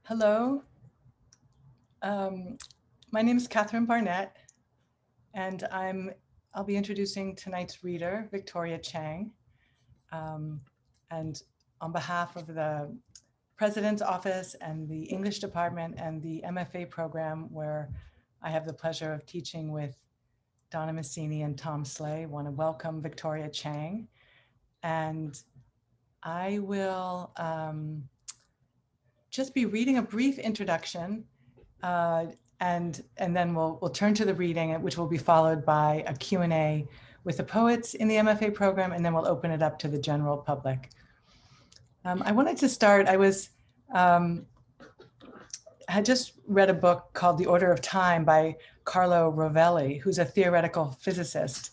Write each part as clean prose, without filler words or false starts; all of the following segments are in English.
Hello, um, my name is Catherine Barnett, and I'll be introducing tonight's reader, Victoria Chang. Um, and on behalf of the President's Office and the English Department and the MFA program, where I have the pleasure of teaching with Donna Massini and Tom Slay, want to welcome Victoria Chang. And I will just be reading a brief introduction, uh, and then we'll turn to the reading, which will be followed by a Q&A with the poets in the MFA program, and then we'll open it up to the general public. I wanted to start, had just read a book called The Order of Time by Carlo Rovelli, who's a theoretical physicist.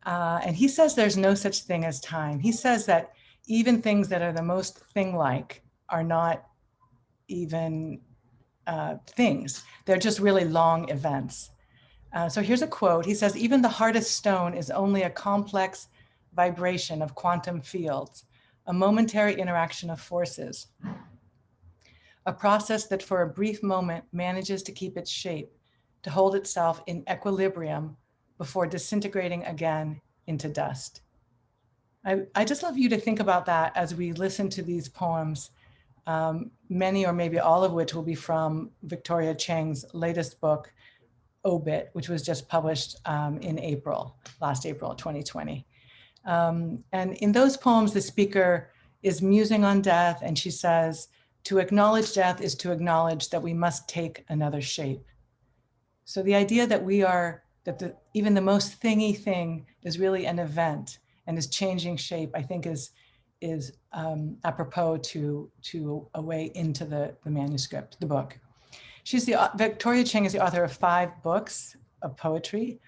And he says there's no such thing as time. He says that even things that are the most thing-like are not even things. They're just really long events. So here's a quote. He says, "Even the hardest stone is only a complex vibration of quantum fields, a momentary interaction of forces, a process that for a brief moment manages to keep its shape, to hold itself in equilibrium before disintegrating again into dust." I just love you to think about that as we listen to these poems, many or maybe all of which will be from Victoria Chang's latest book, Obit, which was just published in last April 2020. And in those poems, the speaker is musing on death, and she says, "To acknowledge death is to acknowledge that we must take another shape." So the idea that even the most thingy thing is really an event and is changing shape, I think is apropos to a way into the manuscript, the book. Victoria Chang is the author of 5 books of poetry.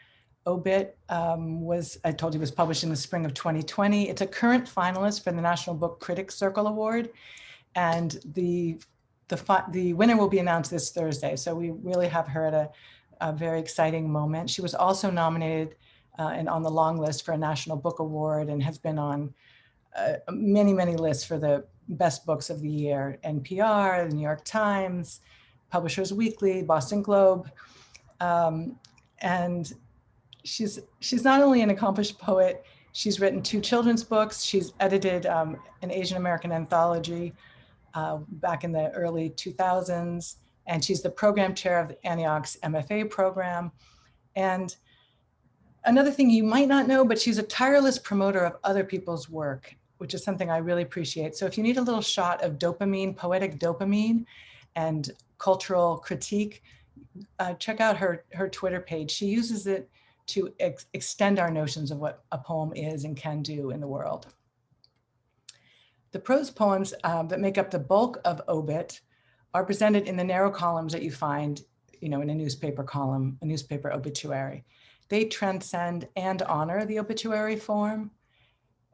Obit I told you, was published in the spring of 2020. It's a current finalist for the National Book Critics Circle Award, and the winner will be announced this Thursday. So we really have her at a very exciting moment. She was also nominated and on the long list for a National Book Award, and has been on many, many lists for the best books of the year: NPR, the New York Times, Publishers Weekly, Boston Globe. And she's not only an accomplished poet, she's written 2 children's books. She's edited an Asian American anthology back in the early 2000s. And she's the program chair of the Antioch's MFA program. And another thing you might not know, but she's a tireless promoter of other people's work, which is something I really appreciate. So if you need a little shot of dopamine, poetic dopamine, and cultural critique, check out her Twitter page. She uses it to extend our notions of what a poem is and can do in the world. The prose poems that make up the bulk of Obit are presented in the narrow columns that you find, in a newspaper column, a newspaper obituary. They transcend and honor the obituary form.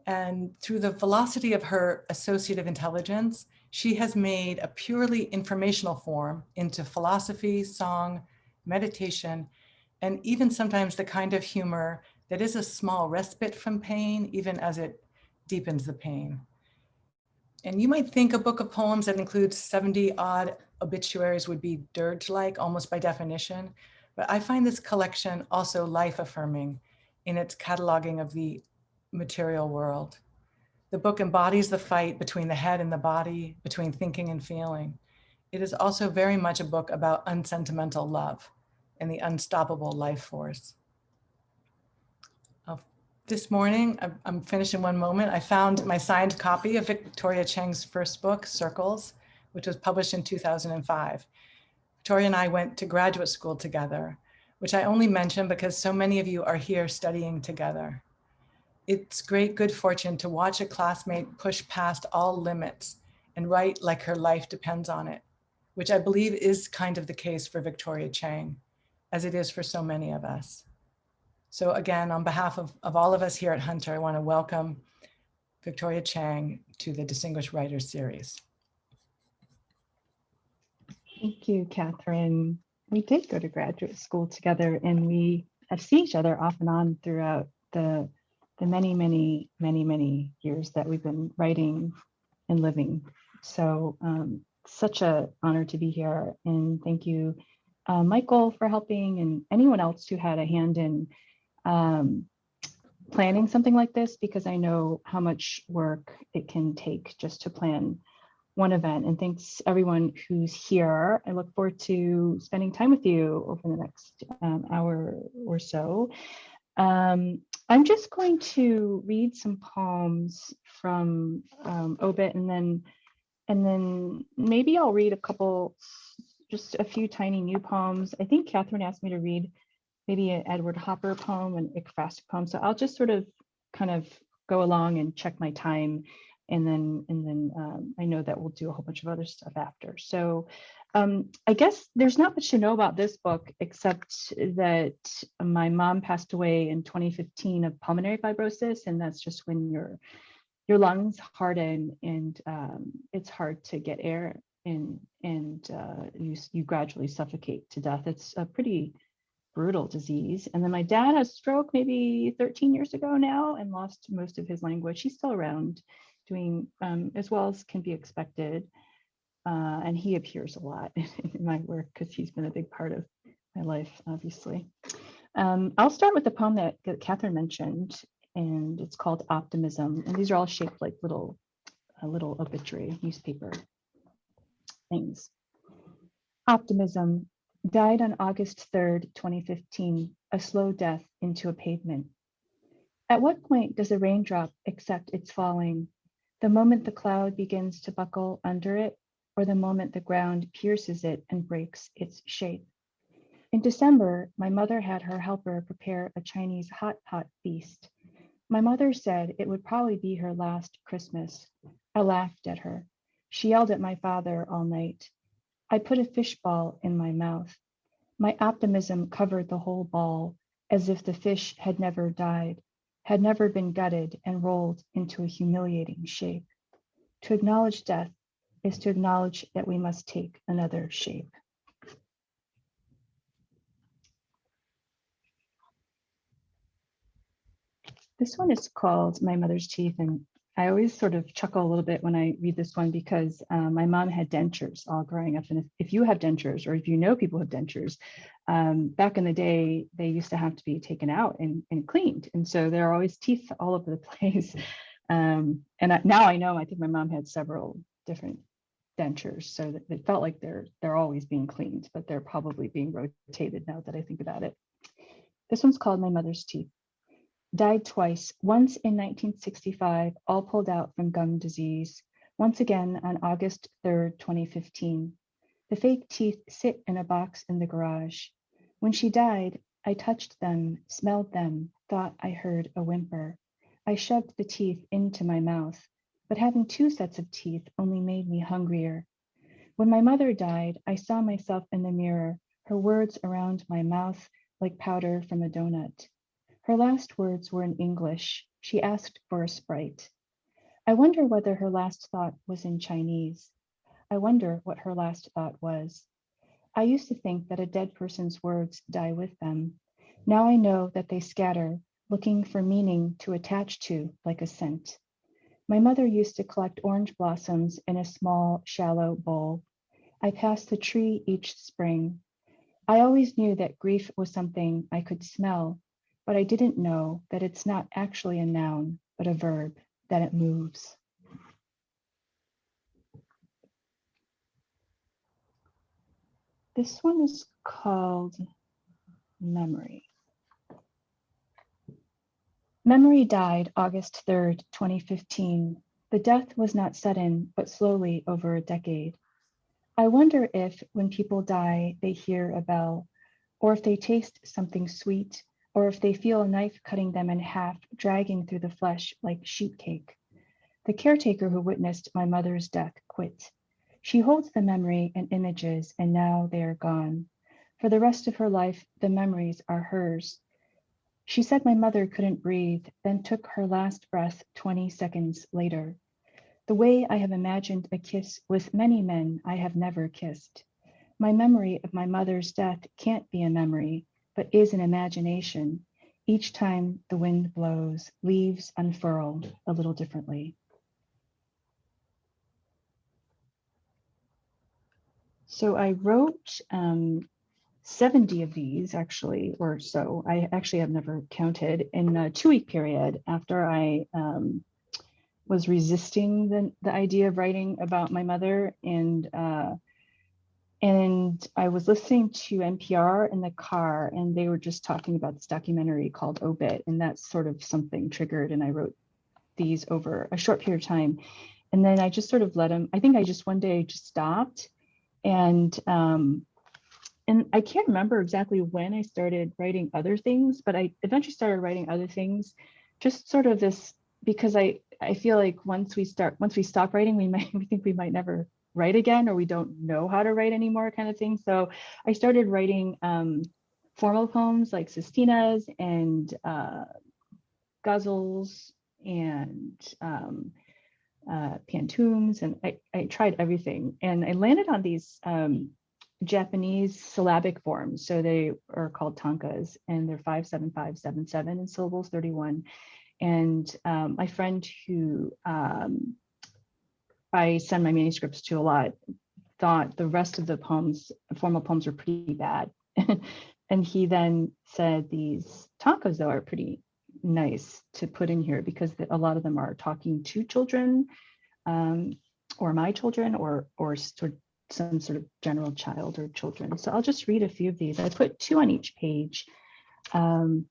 And through the velocity of her associative intelligence, she has made a purely informational form into philosophy, song, meditation, and even sometimes the kind of humor that is a small respite from pain, even as it deepens the pain. And you might think a book of poems that includes 70 odd obituaries would be dirge-like, almost by definition. But I find this collection also life-affirming in its cataloging of the material world. The book embodies the fight between the head and the body, between thinking and feeling. It is also very much a book about unsentimental love and the unstoppable life force. This morning, I'm finished in one moment, I found my signed copy of Victoria Chang's first book, Circles, which was published in 2005. Victoria and I went to graduate school together, which I only mention because so many of you are here studying together. It's great good fortune to watch a classmate push past all limits and write like her life depends on it, which I believe is kind of the case for Victoria Chang, as it is for so many of us. So again, on behalf of all of us here at Hunter, I want to welcome Victoria Chang to the Distinguished Writers Series. Thank you, Catherine. We did go to graduate school together, and we have seen each other off and on throughout the many years that we've been writing and living. So such an honor to be here. And thank you, Michael, for helping, and anyone else who had a hand in planning something like this, because I know how much work it can take just to plan one event. And thanks everyone who's here. I look forward to spending time with you over the next hour or so. I'm just going to read some poems from Obit, and then maybe I'll read a couple, just a few tiny new poems. I think Catherine asked me to read maybe an Edward Hopper poem and Ickfast poem. So I'll just sort of kind of go along and check my time. And then I know that we'll do a whole bunch of other stuff after. So I guess there's not much to know about this book, except that my mom passed away in 2015 of pulmonary fibrosis. And that's just when your lungs harden and it's hard to get air and you gradually suffocate to death. It's a pretty brutal disease. And then my dad had a stroke maybe 13 years ago now and lost most of his language. He's still around doing as well as can be expected. And he appears a lot in my work because he's been a big part of my life, obviously. I'll start with the poem that Catherine mentioned, and it's called Optimism. And these are all shaped like little obituary newspaper things. Optimism died on August 3rd, 2015, a slow death into a pavement. At what point does a raindrop accept its falling? The moment the cloud begins to buckle under it, or the moment the ground pierces it and breaks its shape? In December, my mother had her helper prepare a Chinese hot pot feast. My mother said it would probably be her last Christmas. I laughed at her. She yelled at my father all night. I put a fishball in my mouth. My optimism covered the whole ball, as if the fish had never died, had never been gutted and rolled into a humiliating shape. To acknowledge death is to acknowledge that we must take another shape. This one is called My Mother's Teeth, and I always sort of chuckle a little bit when I read this one because my mom had dentures all growing up. And if you have dentures, or if you know people with dentures, back in the day, they used to have to be taken out and cleaned. And so there are always teeth all over the place. Now I know, I think my mom had several different dentures, so that it felt like they're always being cleaned, but they're probably being rotated now that I think about it. This one's called My Mother's Teeth. Died twice, once in 1965, all pulled out from gum disease, once again on August 3rd, 2015. The fake teeth sit in a box in the garage. When she died, I touched them, smelled them, thought I heard a whimper. I shoved the teeth into my mouth, but having two sets of teeth only made me hungrier. When my mother died, I saw myself in the mirror, her words around my mouth like powder from a donut. Her last words were in English. She asked for a Sprite. I wonder whether her last thought was in Chinese. I wonder what her last thought was. I used to think that a dead person's words die with them. Now I know that they scatter, looking for meaning to attach to like a scent. My mother used to collect orange blossoms in a small, shallow bowl. I passed the tree each spring. I always knew that grief was something I could smell, but I didn't know that it's not actually a noun, but a verb, that it moves. This one is called Memory. Memory died August 3rd, 2015. The death was not sudden, but slowly over a decade. I wonder if when people die, they hear a bell, or if they taste something sweet, or if they feel a knife cutting them in half, dragging through the flesh like sheet cake. The caretaker who witnessed my mother's death quit. She holds the memory and images, and now they are gone. For the rest of her life, the memories are hers. She said my mother couldn't breathe, then took her last breath 20 seconds later. The way I have imagined a kiss with many men I have never kissed. My memory of my mother's death can't be a memory, but is an imagination. Each time the wind blows, leaves unfurl a little differently. So I wrote 70 of these actually, or so. I actually have never counted in a 2-week period after I was resisting the idea of writing about my mother. And I was listening to NPR in the car, and they were just talking about this documentary called Obit, and that's sort of something triggered, and I wrote these over a short period of time. And then I just sort of let them, I think I just one day just stopped. And I can't remember exactly when I started writing other things, but I eventually started writing other things, just sort of this, because I feel like once we stop writing, we think we might never write again, or we don't know how to write anymore, kind of thing. So I started writing formal poems like sestinas and ghazals and pantoums, and I tried everything, and I landed on these Japanese syllabic forms. So they are called tankas, and they're 5-7-5-7-7 in syllables, 31. And my friend who I send my manuscripts to a lot thought the rest of the poems, formal poems, were pretty bad. And he then said these tankas, though, are pretty nice to put in here because a lot of them are talking to children, or my children, or some sort of general child or children. So I'll just read a few of these. I put 2 on each page. I'm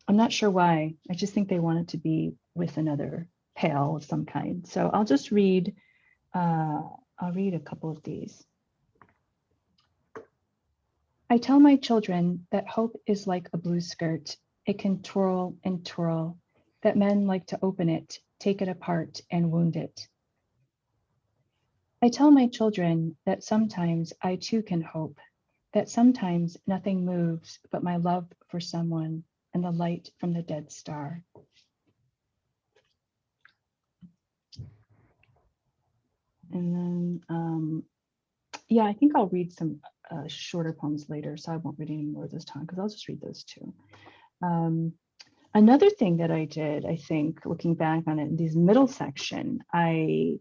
not sure why. I just think they wanted to be with another pale of some kind. So I'll just read, I'll read a couple of these. I tell my children that hope is like a blue skirt. It can twirl and twirl, that men like to open it, take it apart, and wound it. I tell my children that sometimes I too can hope, that sometimes nothing moves but my love for someone and the light from the dead star. And then, yeah, I think I'll read some shorter poems later, so I won't read any more this time because I'll just read those too. Another thing that I did, I think, looking back on it, in this middle section, I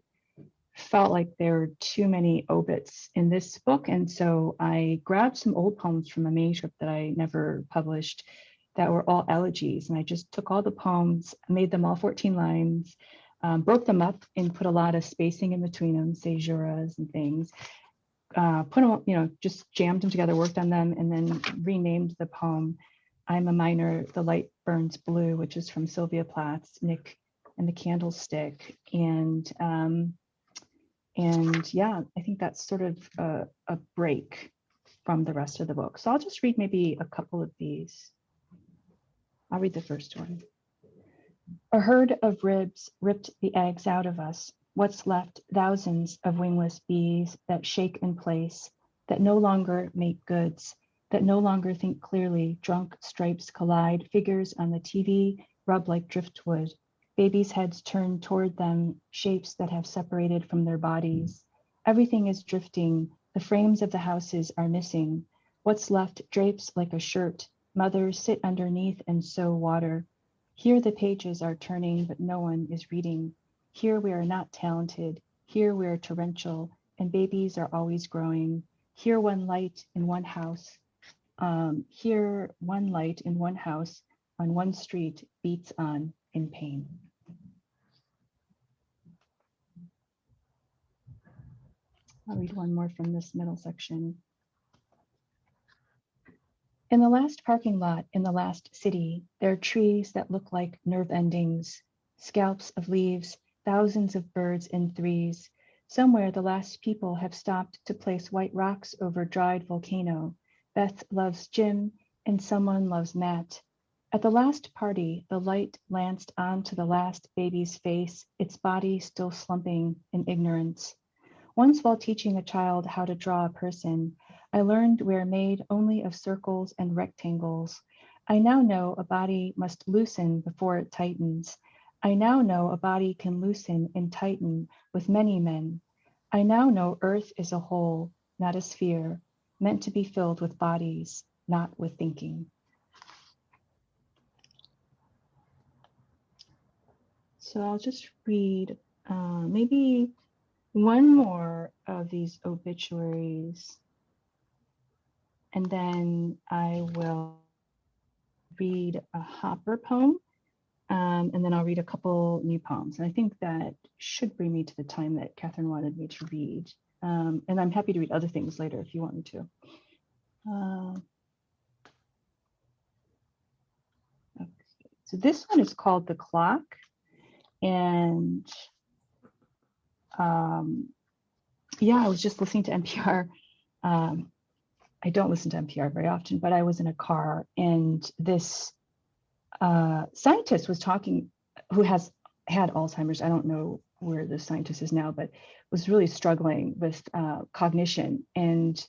felt like there were too many obits in this book. And so I grabbed some old poems from a manuscript that I never published that were all elegies. And I just took all the poems, made them all 14 lines, broke them up and put a lot of spacing in between them, caesuras and things, put them, just jammed them together, worked on them, and then renamed the poem I'm a Miner, the Light Burns Blue, which is from Sylvia Plath's Nick and the Candlestick. And yeah, I think that's sort of a break from the rest of the book. So I'll just read maybe a couple of these. I'll read the first one. A herd of ribs ripped the eggs out of us. What's left, thousands of wingless bees that shake in place, that no longer make goods, that no longer think clearly. Drunk stripes collide, figures on the TV rub like driftwood. Babies' heads turn toward them, shapes that have separated from their bodies. Everything is drifting. The frames of the houses are missing. What's left drapes like a shirt. Mothers sit underneath and sew water. Here the pages are turning, but no one is reading. Here we are not talented. Here we are torrential, and babies are always growing. Here one light in one house. Here one light in one house on one street beats on in pain. I'll read one more from this middle section. In the last parking lot in the last city, there are trees that look like nerve endings, scalps of leaves, thousands of birds in threes. Somewhere the last people have stopped to place white rocks over dried volcano. Beth loves Jim and someone loves Matt. At the last party, the light lanced onto the last baby's face, its body still slumping in ignorance. Once while teaching a child how to draw a person, I learned we're made only of circles and rectangles. I now know a body must loosen before it tightens. I now know a body can loosen and tighten with many men. I now know Earth is a whole, not a sphere, meant to be filled with bodies, not with thinking. So I'll just read maybe one more of these obituaries, and then I will read a Hopper poem, and then I'll read a couple new poems. And I think that should bring me to the time that Catherine wanted me to read. And I'm happy to read other things later if you want me to. Okay. So this one is called The Clock. And yeah, I was just listening to NPR. I don't listen to NPR very often, but I was in a car and this scientist was talking, who has had Alzheimer's. I don't know where the scientist is now, but was really struggling with cognition and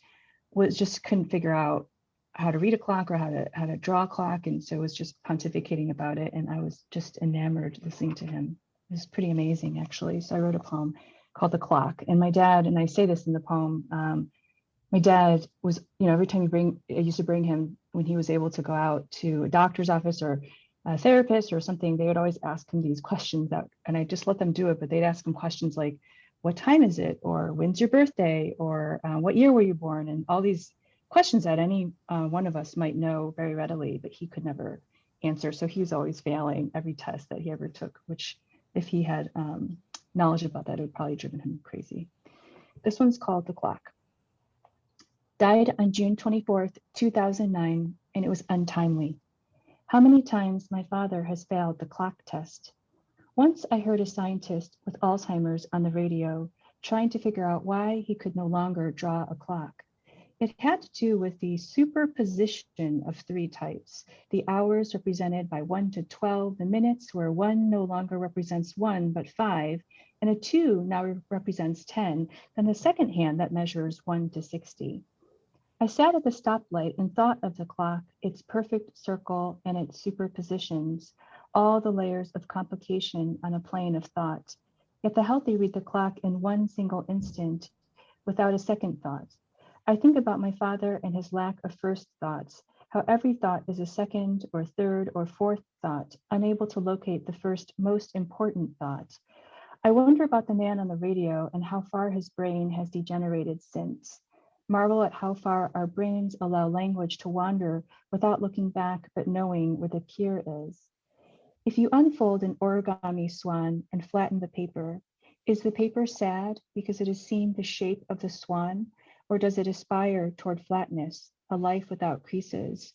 was just couldn't figure out how to read a clock or how to draw a clock. And so was just pontificating about it. And I was just enamored listening to him. It was pretty amazing, actually. So I wrote a poem called The Clock. And my dad, and I say this in the poem, my dad was, every time I used to bring him when he was able to go out to a doctor's office or a therapist or something, they would always ask him these questions and I just let them do it, but they'd ask him questions like, what time is it? Or when's your birthday? Or what year were you born? And all these questions that any one of us might know very readily, but he could never answer. So he was always failing every test that he ever took, which if he had knowledge about that, it would probably driven him crazy. This one's called The Clock. Died on June 24th, 2009, and it was untimely. How many times my father has failed the clock test. Once I heard a scientist with Alzheimer's on the radio trying to figure out why he could no longer draw a clock. It had to do with the superposition of three types, the hours represented by 1 to 12, the minutes where 1 no longer represents 1 but 5, and a 2 now represents 10, then the second hand that measures 1 to 60. I sat at the stoplight and thought of the clock, its perfect circle and its superpositions, all the layers of complication on a plane of thought. Yet the healthy read the clock in one single instant without a second thought. I think about my father and his lack of first thoughts, how every thought is a second or third or fourth thought, unable to locate the first most important thought. I wonder about the man on the radio and how far his brain has degenerated since. Marvel at how far our brains allow language to wander without looking back, but knowing where the cure is. If you unfold an origami swan and flatten the paper, is the paper sad because it has seen the shape of the swan, or does it aspire toward flatness, a life without creases?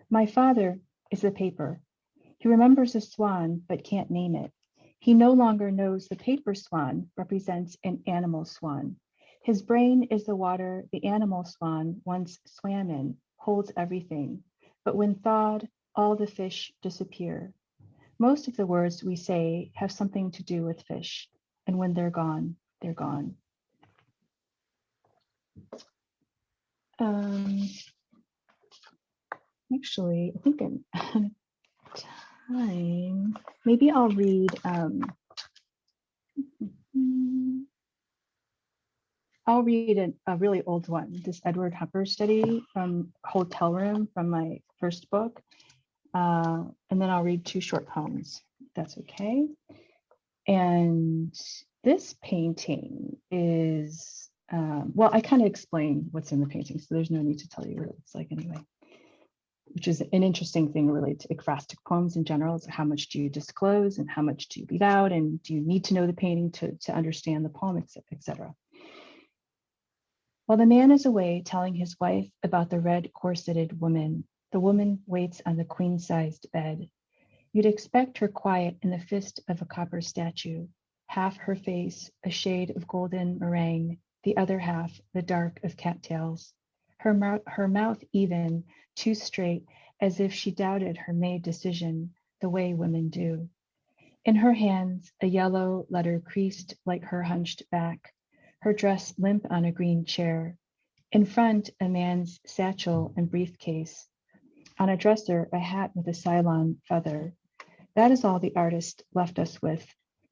My father is the paper. He remembers a swan, but can't name it. He no longer knows the paper swan represents an animal swan. His brain is the water the animal swan once swam in, holds everything. But when thawed, all the fish disappear. Most of the words we say have something to do with fish. And when they're gone, they're gone. Actually, I think I'm out of time. Maybe I'll read a really old one, this Edward Hopper study from Hotel Room from my first book. And then I'll read 2 short poems, if that's okay. And this painting is, well, I kind of explain what's in the painting, so there's no need to tell you what it looks like anyway, which is an interesting thing related to ekphrastic poems in general. Is how much do you disclose and how much do you leave out, and do you need to know the painting to understand the poem, etc. While the man is away telling his wife about the red corseted woman, the woman waits on the queen-sized bed. You'd expect her quiet in the fist of a copper statue, half her face a shade of golden meringue, the other half the dark of cattails. Her mouth even, too straight, as if she doubted her made decision, the way women do. In her hands, a yellow letter creased like her hunched back, her dress limp on a green chair. In front, a man's satchel and briefcase. On a dresser, a hat with a Cylon feather. That is all the artist left us with,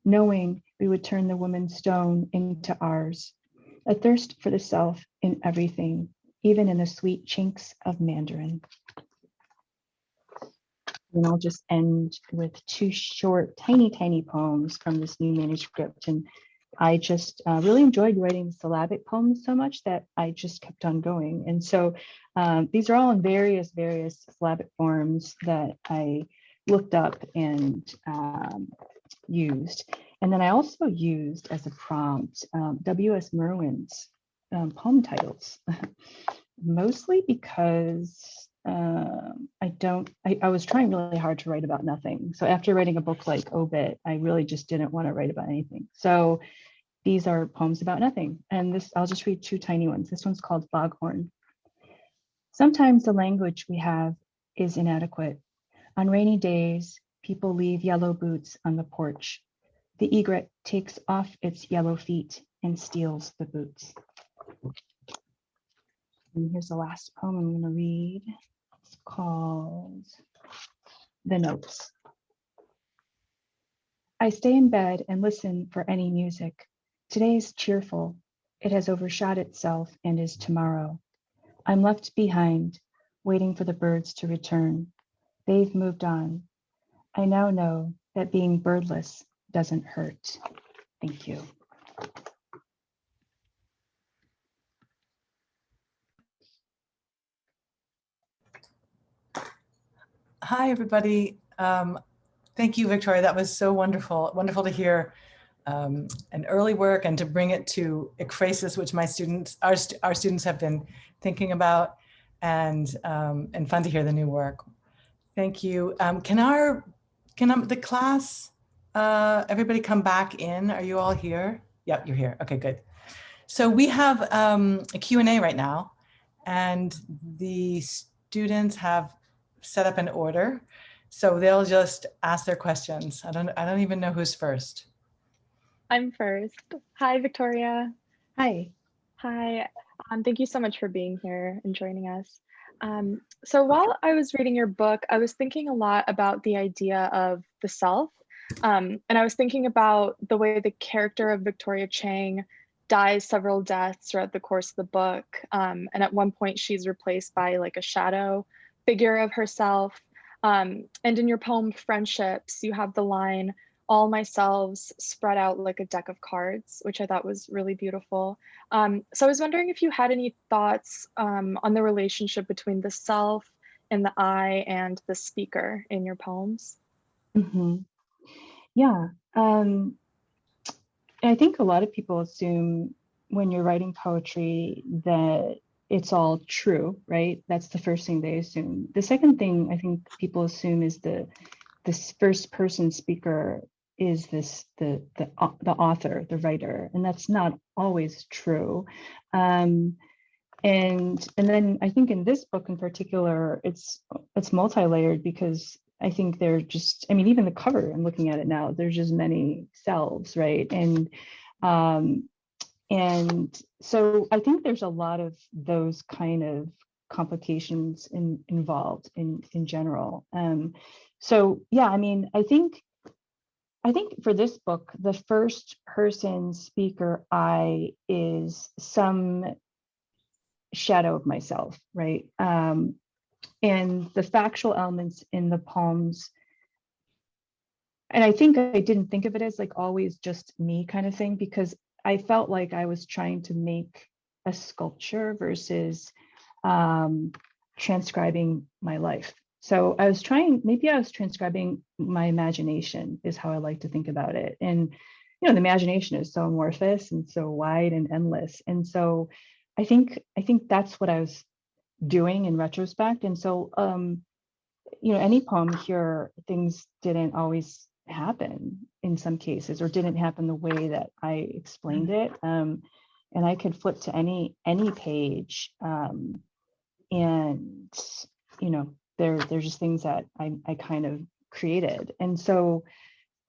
knowing we would turn the woman's stone into ours. A thirst for the self in everything, even in the sweet chinks of Mandarin. And I'll just end with 2 short, tiny poems from this new manuscript. And I just really enjoyed writing syllabic poems so much that I just kept on going. And so these are all in various syllabic forms that I looked up and used. And then I also used as a prompt W.S. Merwin's poem titles, mostly because I was trying really hard to write about nothing. So after writing a book like Obit, I really just didn't want to write about anything. So these are poems about nothing. And this, I'll just read two tiny ones. This one's called Foghorn. Sometimes the language we have is inadequate. On rainy days, people leave yellow boots on the porch. The egret takes off its yellow feet and steals the boots. And here's the last poem I'm going to read. It's called The Notes. I stay in bed and listen for any music. Today's cheerful. It has overshot itself and is tomorrow. I'm left behind, waiting for the birds to return. They've moved on. I now know that being birdless doesn't hurt. Thank you. Hi, everybody. Thank you, Victoria. That was so wonderful. Wonderful to hear an early work and to bring it to ekphrasis, which my students, our students have been thinking about, and fun to hear the new work. Thank you. Can the class, everybody come back in? Are you all here? Yep, you're here. Okay, good. So we have a Q&A right now, and the students have set up an order. So they'll just ask their questions. I don't even know who's first. I'm first. Hi, Victoria. Hi. Hi. Thank you so much for being here and joining us. So while I was reading your book, I was thinking a lot about the idea of the self. And I was thinking about the way the character of Victoria Chang dies several deaths throughout the course of the book. And at one point she's replaced by like a shadow figure of herself. And in your poem, Friendships, you have the line, all my selves spread out like a deck of cards, which I thought was really beautiful. So I was wondering if you had any thoughts on the relationship between the self and the I and the speaker in your poems. Mm-hmm. Yeah. I think a lot of people assume when you're writing poetry that it's all true, right? That's the first thing they assume. The second thing I think people assume is this first person speaker is the author, the writer, and that's not always true. And then I think in this book in particular, it's multi-layered because I think they're just, I mean, even the cover, I'm looking at it now, there's just many selves, right? And so I think there's a lot of those kind of complications involved in general. So yeah, I mean, I think for this book, the first person speaker I is some shadow of myself, right? And the factual elements in the poems, and I think I didn't think of it as like always just me kind of thing, because I felt like I was trying to make a sculpture versus transcribing my life. So I was transcribing my imagination is how I like to think about it. And, you know, the imagination is so amorphous and so wide and endless. And so I think that's what I was doing in retrospect. And so, you know, any poem here, things didn't always happen in some cases, or didn't happen the way that I explained it. And I could flip to any page, and you know, there's just things that I kind of created. And so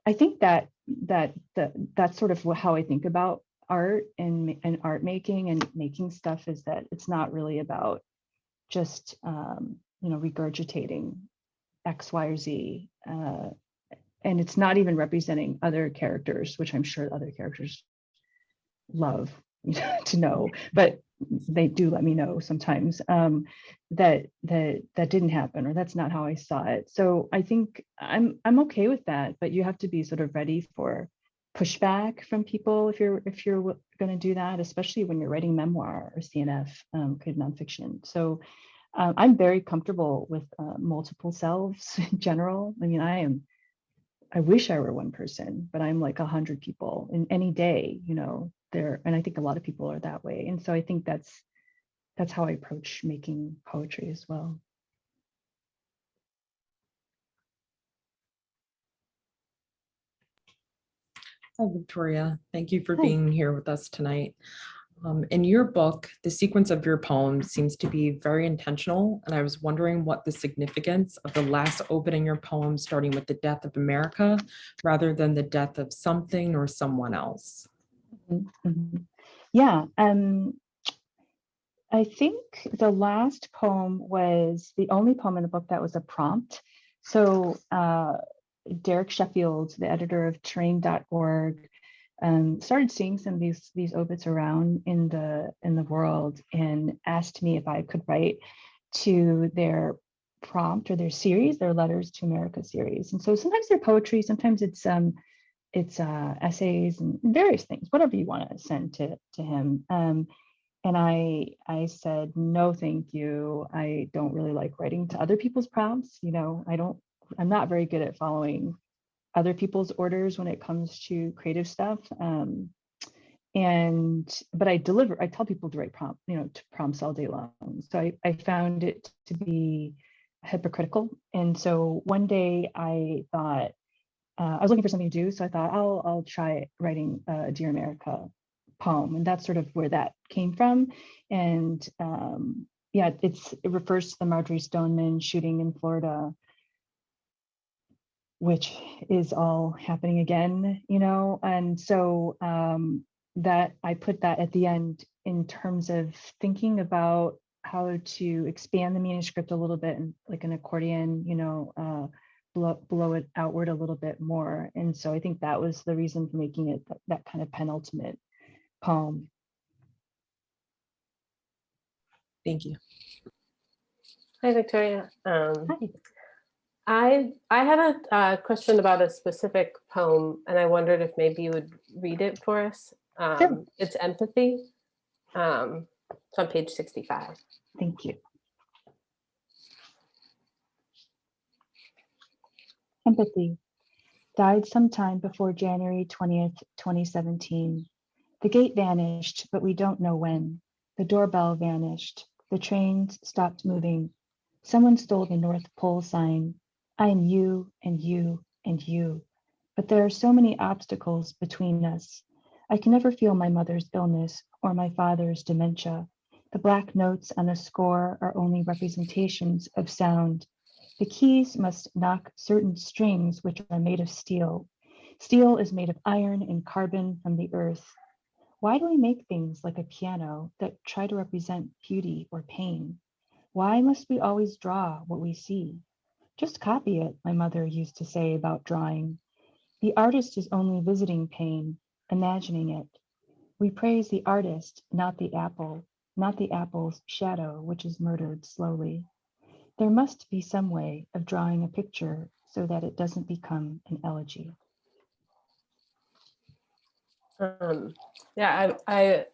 I think that's sort of how I think about art and art making and making stuff, is that it's not really about just you know, regurgitating X, Y, or Z. And it's not even representing other characters, which I'm sure other characters love to know, but they do let me know sometimes that didn't happen, or that's not how I saw it. So I think I'm okay with that, but you have to be sort of ready for pushback from people if you're going to do that, especially when you're writing memoir or CNF, creative nonfiction. So I'm very comfortable with multiple selves in general. I mean, I wish I were one person, but I'm like 100 people in any day, you know, there. And I think a lot of people are that way. And so I think that's how I approach making poetry as well. Hi, Victoria. Thank you for Hi. being here with us tonight. In your book, the sequence of your poems seems to be very intentional, and I was wondering what the significance of the last open in your poem, starting with the death of America, rather than the death of something or someone else. Mhm. Yeah, I think the last poem was the only poem in the book that was a prompt. So Derek Sheffield, the editor of terrain.org, started seeing some of these obits around in the world and asked me if I could write to their prompt or their series, their Letters to America series. And so sometimes they're poetry, sometimes it's essays and various things, whatever you want to send to him. And I said, no, thank you. I don't really like writing to other people's prompts. You know, I'm not very good at following other people's orders when it comes to creative stuff. But I tell people to write to prompts all day long. So I found it to be hypocritical. And so one day I thought, I was looking for something to do. So I thought I'll try writing a Dear America poem. And that's sort of where that came from. And yeah, it refers to the Marjorie Stoneman shooting in Florida, which is all happening again, you know? And so that I put that at the end in terms of thinking about how to expand the manuscript a little bit and like an accordion, you know, blow it outward a little bit more. And so I think that was the reason for making it that kind of penultimate poem. Thank you. Hi, Victoria. Hi. I had a question about a specific poem, and I wondered if maybe you would read it for us. Sure. It's Empathy. It's on page 65. Thank you. Empathy died sometime before January 20th, 2017. The gate vanished, but we don't know when. The doorbell vanished. The trains stopped moving. Someone stole the North Pole sign. I am you and you and you. But there are so many obstacles between us. I can never feel my mother's illness or my father's dementia. The black notes on the score are only representations of sound. The keys must knock certain strings which are made of steel. Steel is made of iron and carbon from the earth. Why do we make things like a piano that try to represent beauty or pain? Why must we always draw what we see? Just copy it, my mother used to say about drawing. The artist is only visiting pain, imagining it. We praise the artist, not the apple, not the apple's shadow, which is murdered slowly. There must be some way of drawing a picture so that it doesn't become an elegy. Yeah, I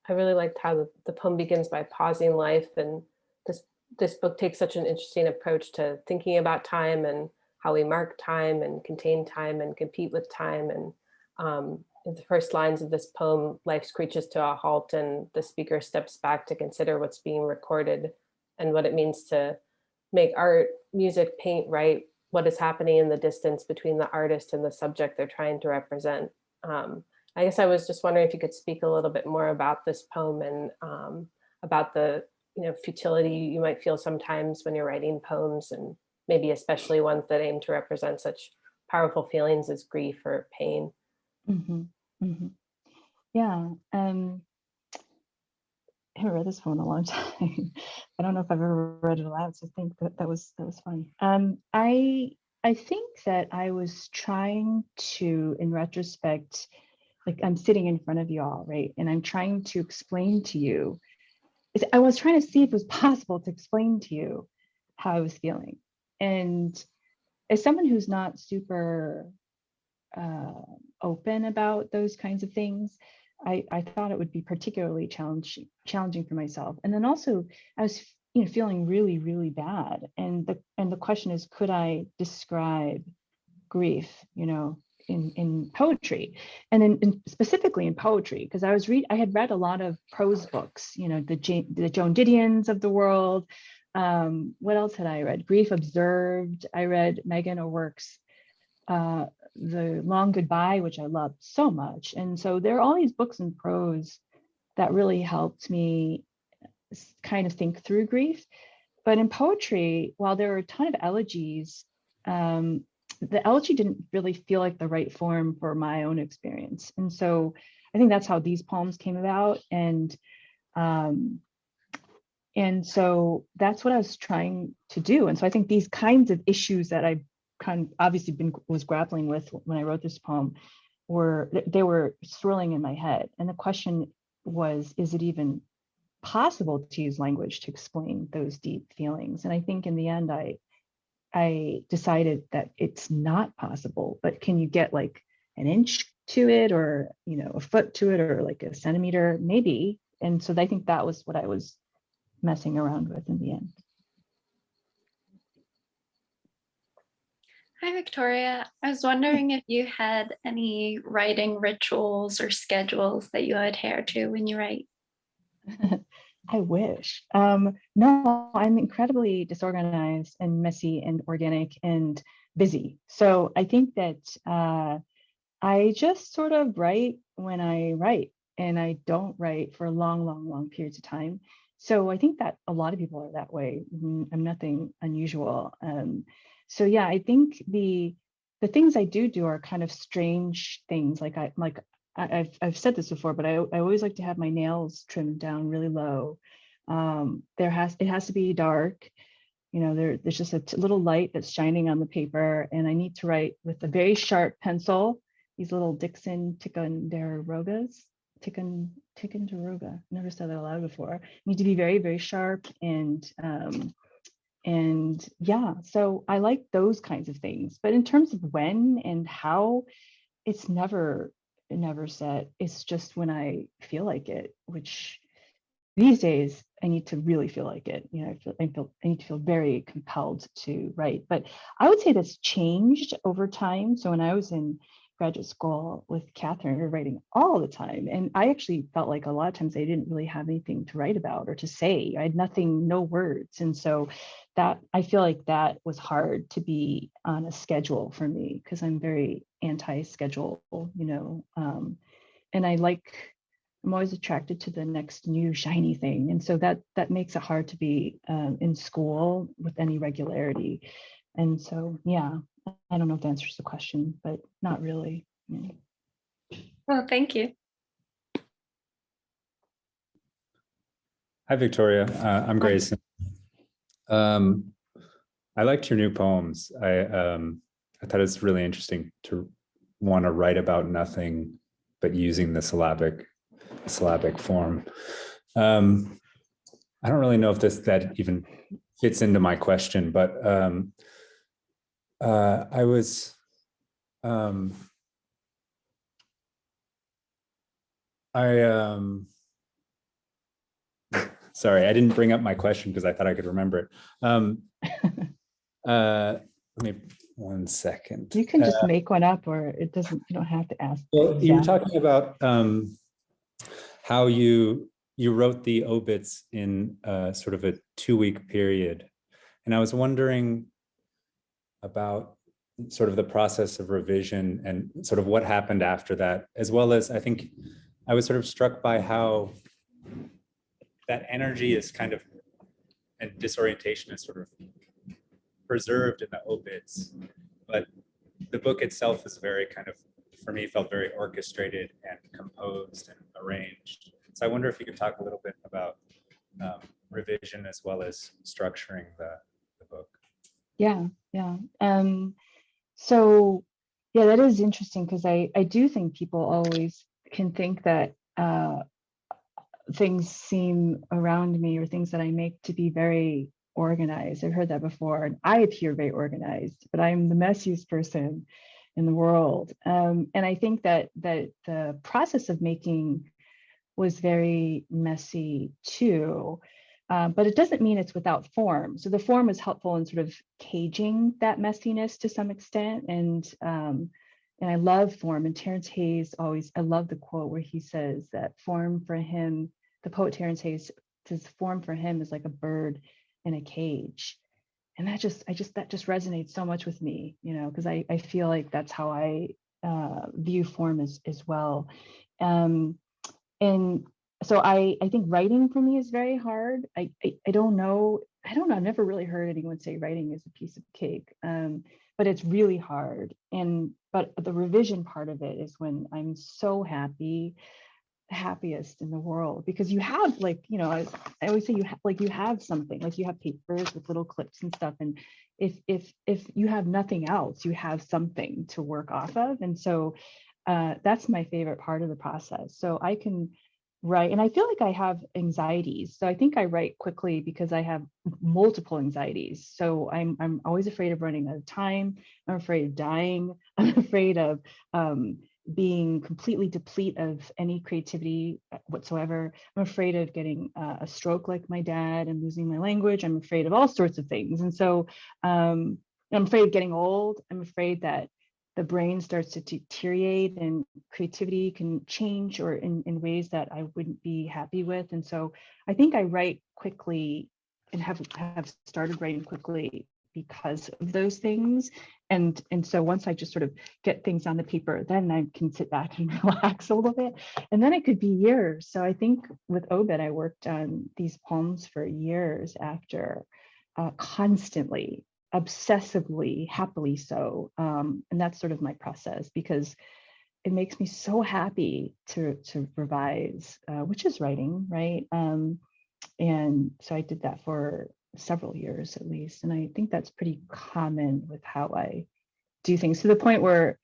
really liked how the poem begins by pausing life, and this book takes such an interesting approach to thinking about time and how we mark time and contain time and compete with time. And in the first lines of this poem, life screeches to a halt and the speaker steps back to consider what's being recorded and what it means to make art, music, paint, write, what is happening in the distance between the artist and the subject they're trying to represent. I guess I was just wondering if you could speak a little bit more about this poem and about the futility you might feel sometimes when you're writing poems, and maybe especially ones that aim to represent such powerful feelings as grief or pain. Mm-hmm. Mm-hmm. Yeah. I haven't read this poem in a long time. I don't know if I've ever read it aloud, so I think that was fun. I think that I was trying to, in retrospect, like I'm sitting in front of you all, right? And I'm trying to explain to you. I was trying to see if it was possible to explain to you how I was feeling. And as someone who's not super open about those kinds of things, I thought it would be particularly challenging for myself. And then also I was feeling really, really bad. And the question is, could I describe grief, in poetry, and specifically in poetry, because I had read a lot of prose books, the Joan Didions of the world. What else had I read? Grief Observed. I read Megan O'Rourke's The Long Goodbye, which I loved so much. And so there are all these books in prose that really helped me kind of think through grief. But in poetry, while there were a ton of elegies, the elegy didn't really feel like the right form for my own experience. And so I think that's how these poems came about. And so that's what I was trying to do. And so I think these kinds of issues that I kind of obviously was grappling with when I wrote this poem they were swirling in my head. And the question was, is it even possible to use language to explain those deep feelings? And I think in the end, I decided that it's not possible, but can you get like an inch to it, or, a foot to it, or like a centimeter, maybe. And so I think that was what I was messing around with in the end. Hi, Victoria. I was wondering if you had any writing rituals or schedules that you adhere to when you write. I wish. No, I'm incredibly disorganized and messy and organic and busy. So I think that I just sort of write when I write, and I don't write for long, long, long periods of time. So I think that a lot of people are that way. I'm nothing unusual. So yeah, I think the things I do are kind of strange things. I've said this before, but I always like to have my nails trimmed down really low. It has to be dark. There's just a little light that's shining on the paper, and I need to write with a very sharp pencil. These little Dixon Ticonderogas. Never said that aloud before. Need to be very, very sharp, and yeah. So I like those kinds of things. But in terms of when and how, it's never set. It's just when I feel like it, which these days I need to really feel like it. I need to feel very compelled to write. But I would say that's changed over time. So when I was in graduate school with Catherine, we were writing all the time. And I actually felt like a lot of times I didn't really have anything to write about or to say. I had nothing, no words. And so that, I feel like that was hard to be on a schedule for me, because I'm very anti-schedule, and I'm always attracted to the next new shiny thing. And so that makes it hard to be in school with any regularity. And so, yeah, I don't know if that answers the question, but not really. Well, thank you. Hi, Victoria. I'm Grayson. I liked your new poems. I thought it's really interesting to want to write about nothing, but using the syllabic form. I don't really know if that even fits into my question, but I was sorry, I didn't bring up my question because I thought I could remember it. Let me 1 second. You can just make one up, or you don't have to ask. Well, you were talking about how you wrote the obits in sort of a 2-week period. And I was wondering about sort of the process of revision and sort of what happened after that, as well as I think I was sort of struck by how that energy is kind of, and disorientation is sort of preserved in the obits, but the book itself is very kind of, for me, felt very orchestrated and composed and arranged. So I wonder if you could talk a little bit about revision as well as structuring the book. Yeah. So yeah, that is interesting, because I do think people always can think that things seem around me, or things that I make, to be very organized. I've heard that before, and I appear very organized, but I'm the messiest person in the world. And I think that the process of making was very messy too. But it doesn't mean it's without form. So the form is helpful in sort of caging that messiness to some extent. And I love form. And Terrence Hayes always, I love the quote where he says that form for him, the poet Terrence Hayes says form for him is like a bird in a cage. And that just resonates so much with me, you know, because I feel like that's how I view form as well. And so I think writing for me is very hard. I don't know. I've never really heard anyone say writing is a piece of cake, but it's really hard. But the revision part of it is when I'm so happiest in the world, because you have, like, you know, I always say you have something, like you have papers with little clips and stuff, and if you have nothing else, you have something to work off of. And so that's my favorite part of the process. So I can write, and I feel like I have anxieties, so I think I write quickly because I have multiple anxieties. So I'm always afraid of running out of time, I'm afraid of dying, I'm afraid of being completely depleted of any creativity whatsoever. I'm afraid of getting a stroke like my dad and losing my language. I'm afraid of all sorts of things. And so I'm afraid of getting old. I'm afraid that the brain starts to deteriorate and creativity can change, or in ways that I wouldn't be happy with. And so I think I write quickly and have started writing quickly because of those things. And so once I just sort of get things on the paper, then I can sit back and relax a little bit. And then it could be years. So I think with Obit, I worked on these poems for years after, constantly, obsessively, happily so. And that's sort of my process, because it makes me so happy to revise, which is writing, right? And so I did that for several years at least. And I think that's pretty common with how I do things, to the point where,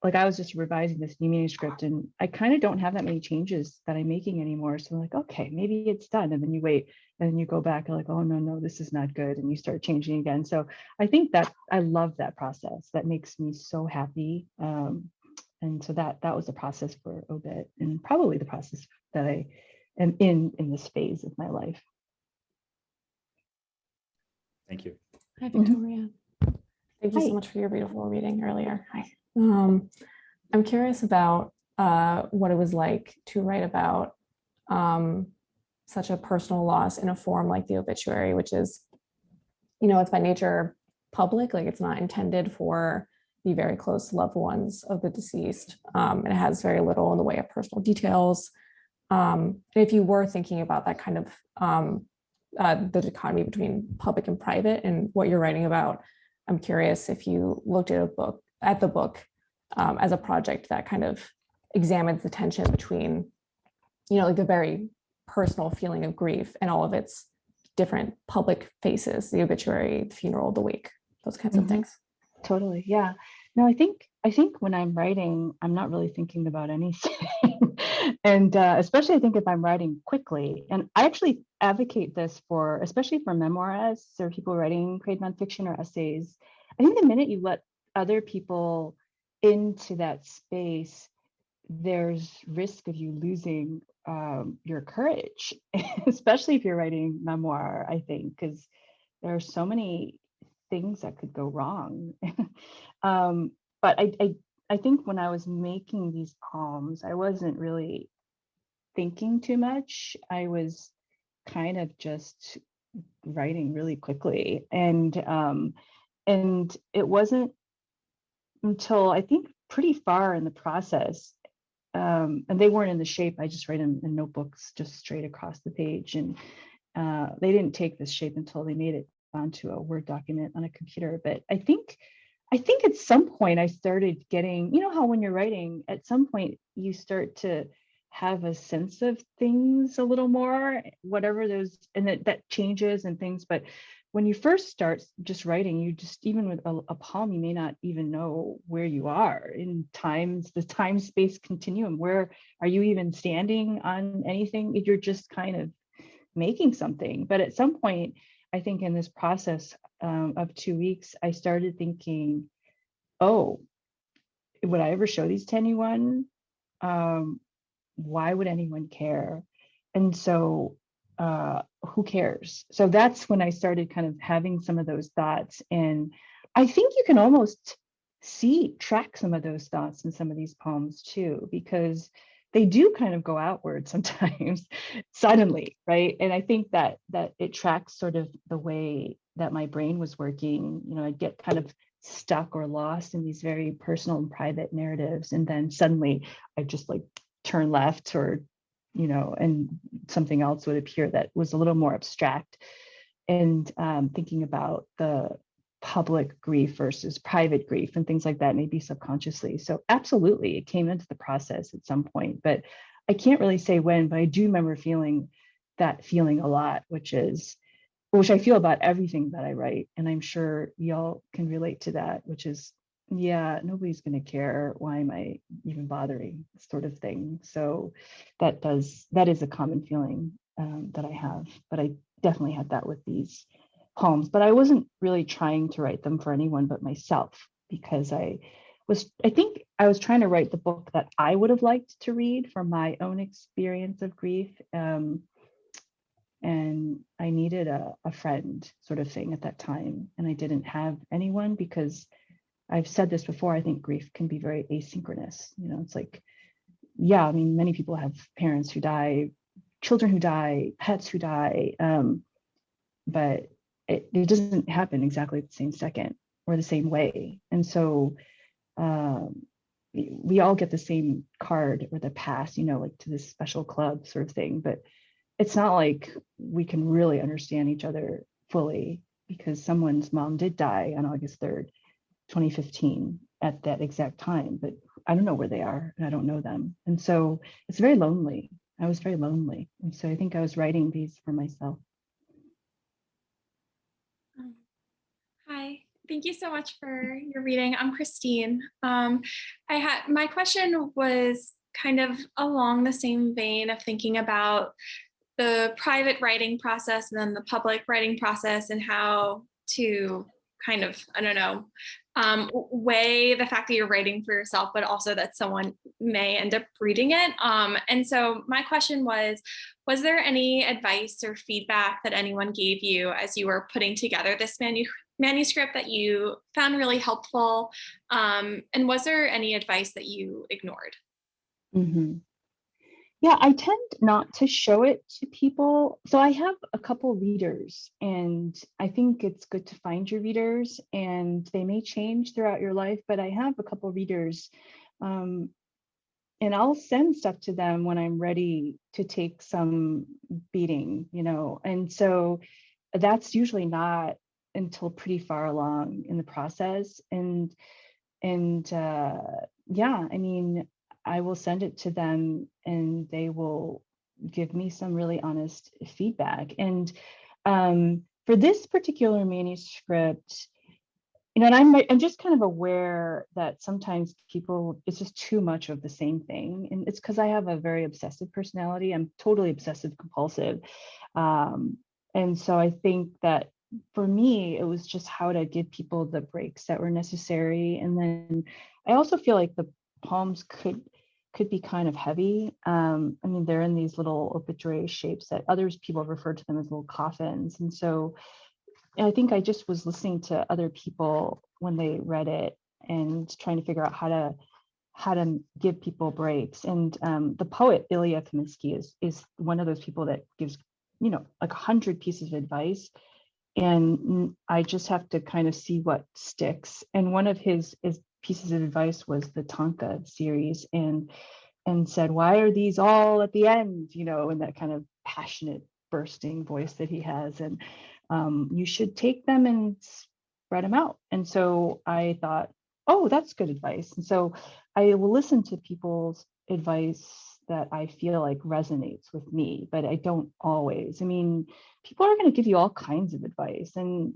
like, I was just revising this new manuscript and I kind of don't have that many changes that I'm making anymore. So I'm like, okay, maybe it's done. And then you wait and then you go back and like, oh, no, this is not good. And you start changing again. So I think that I love that process. That makes me so happy. And so that was the process for Obit, and probably the process that I am in this phase of my life. Thank you. Hi, Victoria. Thank you Hi. so much for your beautiful reading earlier. Hi. I'm curious about what it was like to write about such a personal loss in a form like the obituary, which is, you know, it's by nature public, like it's not intended for the very close loved ones of the deceased. It has very little in the way of personal details. And if you were thinking about that kind of the dichotomy between public and private and what you're writing about, I'm curious if you looked at the book as a project that kind of examines the tension between, you know, like the very personal feeling of grief and all of its different public faces, the obituary, the funeral, the wake, those kinds of things. Totally. Yeah. No, I think when I'm writing, I'm not really thinking about anything. And especially I think if I'm writing quickly, and I actually advocate this for, especially for memoirists or people writing creative nonfiction or essays. I think the minute you let other people into that space, there's risk of you losing your courage, especially if you're writing memoir, I think, because there are so many things that could go wrong. But I think when I was making these poems, I wasn't really thinking too much. I was kind of just writing really quickly. And it wasn't until I think pretty far in the process, and they weren't in the shape, I just write in notebooks just straight across the page. And they didn't take this shape until they made it onto a Word document on a computer. But I think at some point I started getting, you know how when you're writing, at some point you start to have a sense of things a little more, whatever those, and that changes and things. But when you first start just writing, you just, even with a poem, you may not even know where you are in the time space continuum. Where are you even standing on anything? You're just kind of making something. But at some point, I think in this process of 2 weeks, I started thinking, oh, would I ever show these to anyone? Why would anyone care? And so who cares? So that's when I started kind of having some of those thoughts. And I think you can almost track some of those thoughts in some of these poems too, because they do kind of go outward sometimes suddenly, right? And I think that it tracks sort of the way that my brain was working. You know, I'd get kind of stuck or lost in these very personal and private narratives, and then suddenly I just like turn left, or and something else would appear that was a little more abstract. And thinking about the public grief versus private grief and things like that, maybe subconsciously. So absolutely, it came into the process at some point, but I can't really say when, but I do remember feeling that feeling a lot, which I feel about everything that I write. And I'm sure y'all can relate to that, which is, yeah, nobody's going to care. Why am I even bothering, sort of thing. So that is a common feeling that I have, but I definitely had that with these poems. But I wasn't really trying to write them for anyone but myself, because I think I was trying to write the book that I would have liked to read from my own experience of grief. And I needed a friend, sort of thing, at that time. And I didn't have anyone, because I've said this before, I think grief can be very asynchronous. It's like, yeah, I mean, many people have parents who die, children who die, pets who die, but it doesn't happen exactly the same second or the same way. And so we all get the same card or the pass, like to this special club sort of thing, but it's not like we can really understand each other fully, because someone's mom did die on August 3rd, 2015 at that exact time, but I don't know where they are and I don't know them. And so it's very lonely. I was very lonely. And so I think I was writing these for myself. Hi, thank you so much for your reading. I'm Christine. My question was kind of along the same vein of thinking about the private writing process and then the public writing process, and how to kind of, I don't know, weigh the fact that you're writing for yourself, but also that someone may end up reading it. And so my question was there any advice or feedback that anyone gave you as you were putting together this manuscript that you found really helpful? And was there any advice that you ignored? Mm-hmm. Yeah, I tend not to show it to people. So I have a couple readers, and I think it's good to find your readers, and they may change throughout your life, but I have a couple readers, and I'll send stuff to them when I'm ready to take some beating, and so that's usually not until pretty far along in the process. And yeah, I mean, I will send it to them and they will give me some really honest feedback. And for this particular manuscript, and I'm just kind of aware that sometimes it's just too much of the same thing. And it's because I have a very obsessive personality. I'm totally obsessive compulsive. And so I think that for me, it was just how to give people the breaks that were necessary. And then I also feel like the poems could be kind of heavy. I mean, they're in these little obituary shapes that people refer to them as little coffins. And so I think I just was listening to other people when they read it and trying to figure out how to give people breaks. And the poet Ilya Kaminsky is one of those people that gives, like 100 pieces of advice. And I just have to kind of see what sticks. And one of his pieces of advice was the Tonka series, and said, why are these all at the end, in that kind of passionate bursting voice that he has. And you should take them and spread them out. And so I thought, oh, that's good advice. And so I will listen to people's advice that I feel like resonates with me, but I don't always. I mean, people are going to give you all kinds of advice, and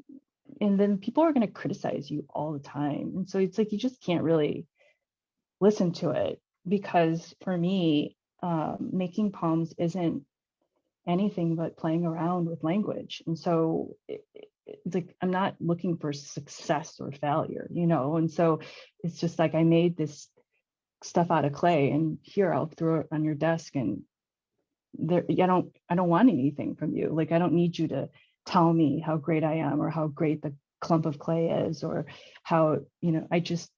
then people are going to criticize you all the time. And so it's like, you just can't really listen to it, because for me, making poems isn't anything but playing around with language. And so it's like, I'm not looking for success or failure, and so it's just like, I made this stuff out of clay, and here, I'll throw it on your desk, and there, I don't want anything from you. Like, I don't need you to tell me how great I am, or how great the clump of clay is, or how, I'm just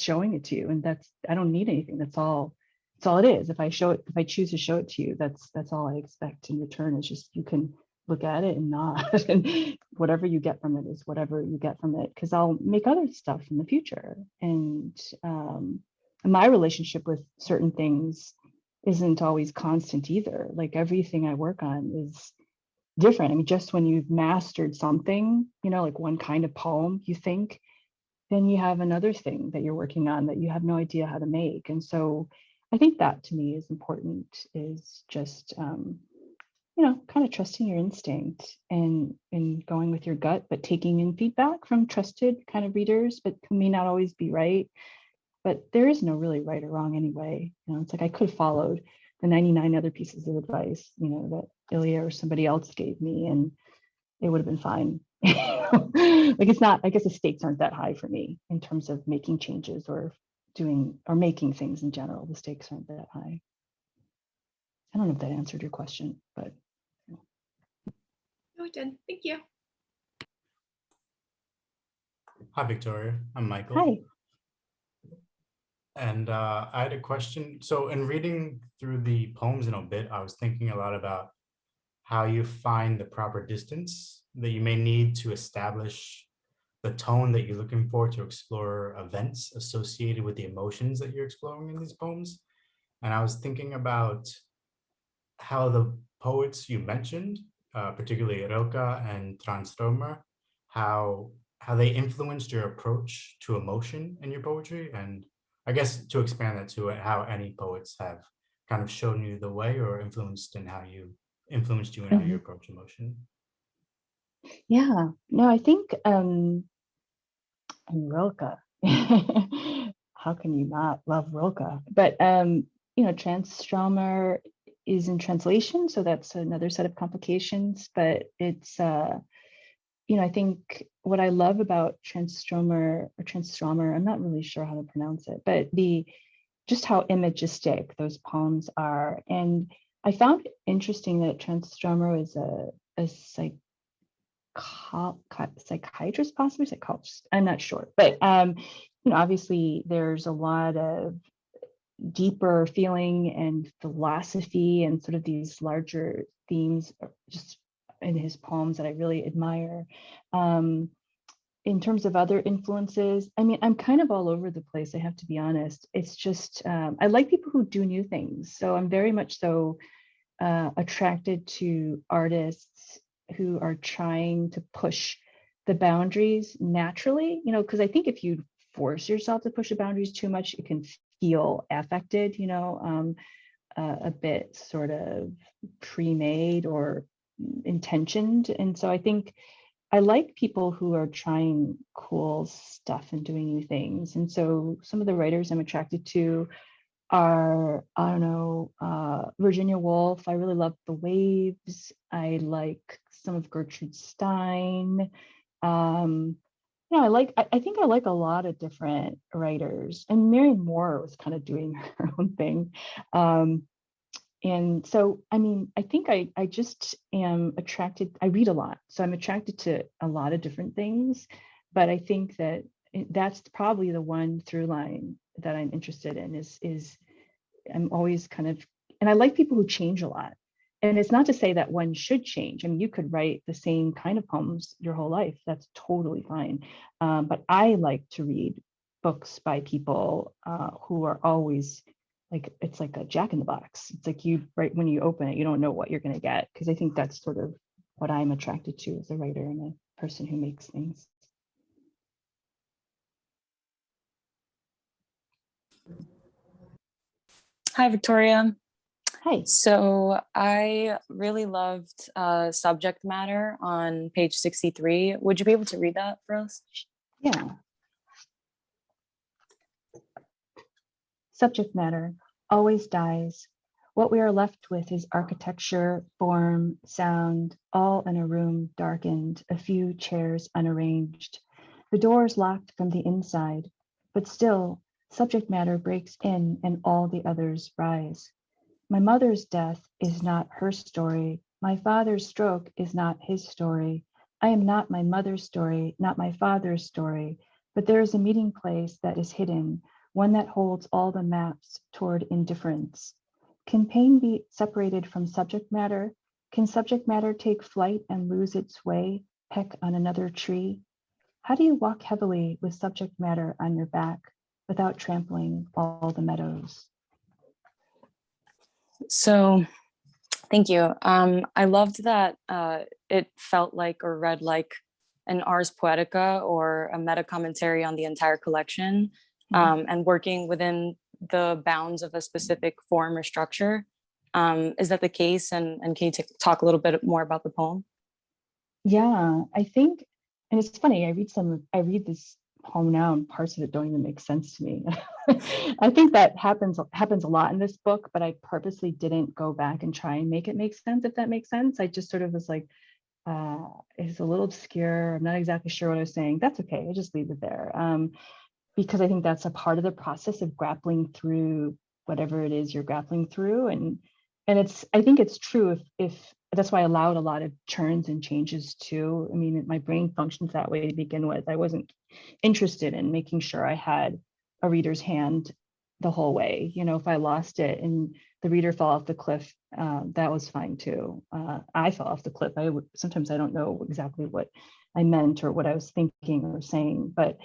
showing it to you. And I don't need anything. That's all it is. If I choose to show it to you, that's all I expect in return, is just, you can look at it and nod, and whatever you get from it is whatever you get from it, because I'll make other stuff in the future. And my relationship with certain things isn't always constant either. Like, everything I work on is different. I mean, just when you've mastered something, like one kind of poem, you think, then you have another thing that you're working on that you have no idea how to make. And so I think that, to me, is important, is just, kind of trusting your instinct, and going with your gut, but taking in feedback from trusted kind of readers, but who may not always be right. But there is no really right or wrong anyway. It's like, I could have followed the 99 other pieces of advice, that Ilya or somebody else gave me, and it would have been fine. Like, it's not, I guess the stakes aren't that high for me in terms of making changes, or making things in general. The stakes aren't that high. I don't know if that answered your question, but. No, it did. Thank you. Hi, Victoria. I'm Michael. Hi. And I had a question. So in reading through the poems in a bit, I was thinking a lot about how you find the proper distance that you may need to establish the tone that you're looking for to explore events associated with the emotions that you're exploring in these poems. And I was thinking about how the poets you mentioned, particularly Rilke and Transtromer, how they influenced your approach to emotion in your poetry. And I guess to expand that to how any poets have kind of shown you the way, or influenced you in how you approach emotion. Yeah, no, I think, and Rilke, how can you not love Rilke? But, Transtromer is in translation, so that's another set of complications. But it's, I think what I love about Transtromer, I'm not really sure how to pronounce it, but just how imagistic those poems are. And I found it interesting that Transtromer is a psychiatrist, possibly psychologist. I'm not sure, but obviously there's a lot of deeper feeling and philosophy and sort of these larger themes just in his poems that I really admire. In terms of other influences, I mean, I'm kind of all over the place, I have to be honest. It's just, I like people who do new things. So I'm very much so attracted to artists who are trying to push the boundaries naturally, because I think if you force yourself to push the boundaries too much, it can feel affected, a bit sort of pre-made or intentioned. And so I think I like people who are trying cool stuff and doing new things. And so some of the writers I'm attracted to are, I don't know, Virginia Woolf. I really love The Waves. I like some of Gertrude Stein. I think I like a lot of different writers, and Mary Moore was kind of doing her own thing. And so, I mean, I think I just am attracted, I read a lot, so I'm attracted to a lot of different things, but I think that that's probably the one through line that I'm interested in is I'm always kind of, and I like people who change a lot. And it's not to say that one should change. I mean, you could write the same kind of poems your whole life. That's totally fine. But I like to read books by people who are always like, it's like a jack in the box. It's like right when you open it, you don't know what you're going to get. Because I think that's sort of what I'm attracted to as a writer and a person who makes things. Hi, Victoria. Hi. So I really loved subject matter on page 63. Would you be able to read that for us? Yeah. Subject matter always dies. What we are left with is architecture, form, sound, all in a room darkened, a few chairs unarranged. The doors locked from the inside, but still Subject matter breaks in and all the others rise. My mother's death is not her story. My father's stroke is not his story. I am not my mother's story, not my father's story, but there is a meeting place that is hidden, one that holds all the maps toward indifference. Can pain be separated from subject matter? Can subject matter take flight and lose its way, peck on another tree? How do you walk heavily with subject matter on your back without trampling all the meadows? So thank you. I loved that it felt like or read like an Ars Poetica or a meta commentary on the entire collection, and working within the bounds of a specific form or structure. Is that the case? And can you talk a little bit more about the poem? Yeah, I think, and it's funny, I read this poem now and parts of it don't even make sense to me. I think that happens a lot in this book, but I purposely didn't go back and try and make it make sense, if that makes sense. I just sort of was like, it's a little obscure. I'm not exactly sure what I was saying. That's okay. I just leave it there. Because I think that's a part of the process of grappling through whatever it is you're grappling through. And I think it's true if that's why I allowed a lot of turns and changes too. I mean, my brain functions that way to begin with. I wasn't interested in making sure I had a reader's hand the whole way. You know, if I lost it and the reader fell off the cliff, that was fine too. I fell off the cliff. Sometimes I don't know exactly what I meant or what I was thinking or saying, but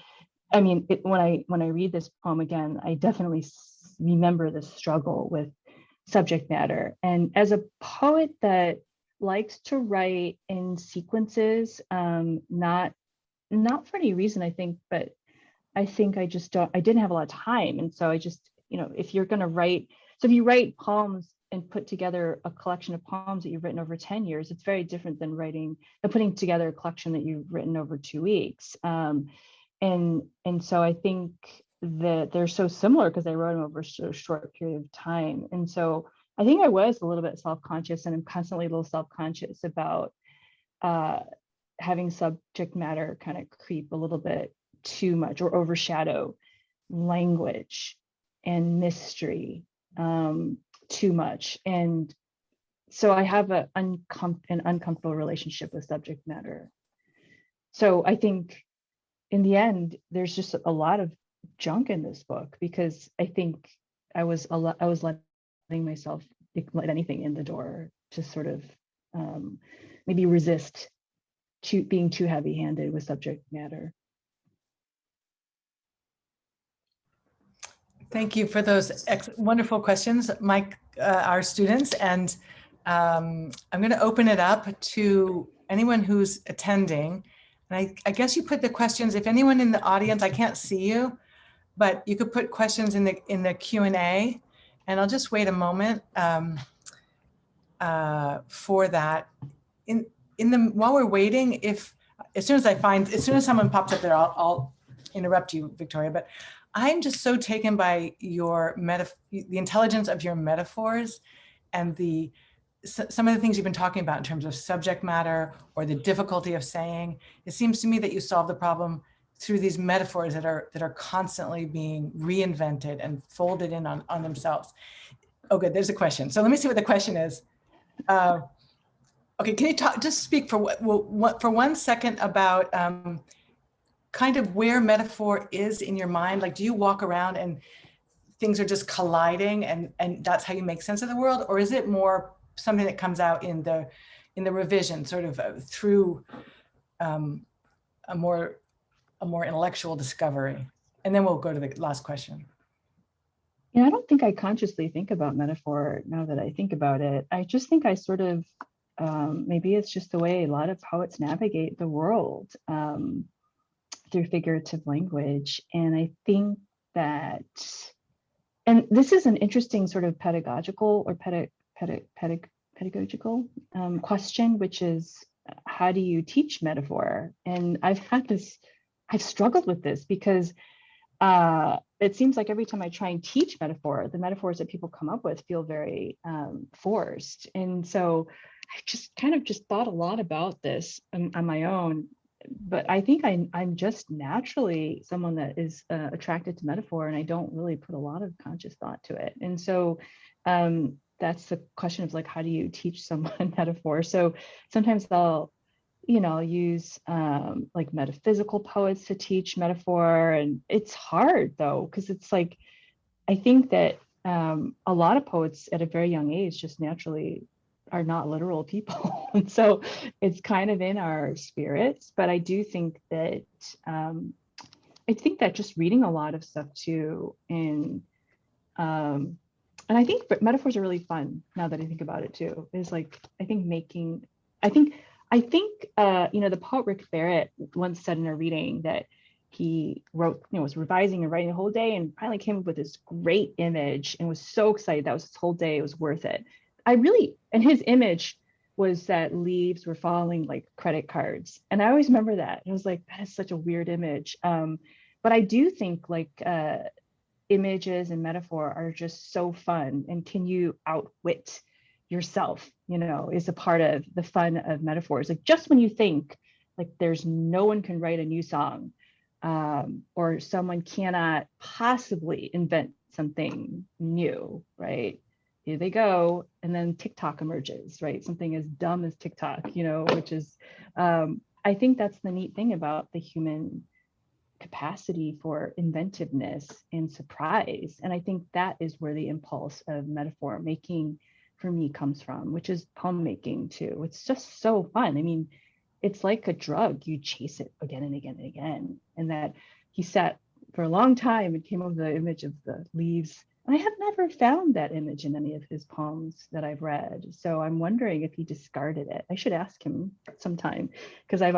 I mean, when I read this poem again, I definitely remember the struggle with subject matter. And as a poet that likes to write in sequences, not for any reason, I think, but I think I didn't have a lot of time. And so I just, if you're going to write, so if you write poems and put together a collection of poems that you've written over 10 years, it's very different than putting together a collection that you've written over 2 weeks. And so I think that they're so similar because I wrote them over a short period of time. And so I think I was a little bit self-conscious, and I'm constantly a little self-conscious about having subject matter kind of creep a little bit too much or overshadow language and mystery too much. And so I have an uncomfortable relationship with subject matter. So I think in the end, there's just a lot of junk in this book because I think I was letting myself let anything in the door to sort of maybe resist being too heavy-handed with subject matter. Thank you for those wonderful questions, Mike, our students. And I'm going to open it up to anyone who's attending. And I guess you put the questions, if anyone in the audience, I can't see you, but you could put questions in the Q&A, and I'll just wait a moment for that. While we're waiting, as soon as someone pops up there, I'll interrupt you, Victoria, but I'm just so taken by the intelligence of your metaphors and some of the things you've been talking about in terms of subject matter or the difficulty of saying. It seems to me that you solve the problem through these metaphors that are constantly being reinvented and folded in on themselves. Oh, good, there's a question. So let me see what the question is. Okay, can you just speak for 1 second about kind of where metaphor is in your mind? Like, do you walk around and things are just colliding and that's how you make sense of the world? Or is it more something that comes out in the revision, sort of through a more intellectual discovery? And then we'll go to the last question. Yeah, I don't think I consciously think about metaphor now that I think about it. I just think I sort of, maybe it's just the way a lot of poets navigate the world through figurative language. And I think that, and this is an interesting sort of pedagogical or pedagogical question, which is, how do you teach metaphor? And I've struggled with this because it seems like every time I try and teach metaphor, the metaphors that people come up with feel very forced. And so I just thought a lot about this on my own, but I think I'm just naturally someone that is attracted to metaphor, and I don't really put a lot of conscious thought to it. And so that's the question of like, how do you teach someone metaphor? So sometimes I'll use like metaphysical poets to teach metaphor, and it's hard though, because it's like, I think that a lot of poets at a very young age just naturally are not literal people. And so it's kind of in our spirits. But I do think that just reading a lot of stuff too, and I think metaphors are really fun now that I think about it too. Is like, I think the poet Rick Barrett once said in a reading that he wrote, was revising and writing the whole day, and finally came up with this great image and was so excited. That was his whole day. It was worth it. And his image was that leaves were falling like credit cards. And I always remember that. I was like, that is such a weird image. But I do think like images and metaphor are just so fun. And can you outwit yourself, is a part of the fun of metaphors. Like, just when you think like there's no one can write a new song, or someone cannot possibly invent something new, right? Here they go. And then TikTok emerges, right? Something as dumb as TikTok, which is, I think that's the neat thing about the human capacity for inventiveness and surprise. And I think that is where the impulse of metaphor making for me comes from, which is poem making too. It's just so fun. I mean, it's like a drug. You chase it again and again and again. And that he sat for a long time and came up with the image of the leaves. And I have never found that image in any of his poems that I've read. So I'm wondering if he discarded it. I should ask him sometime, because I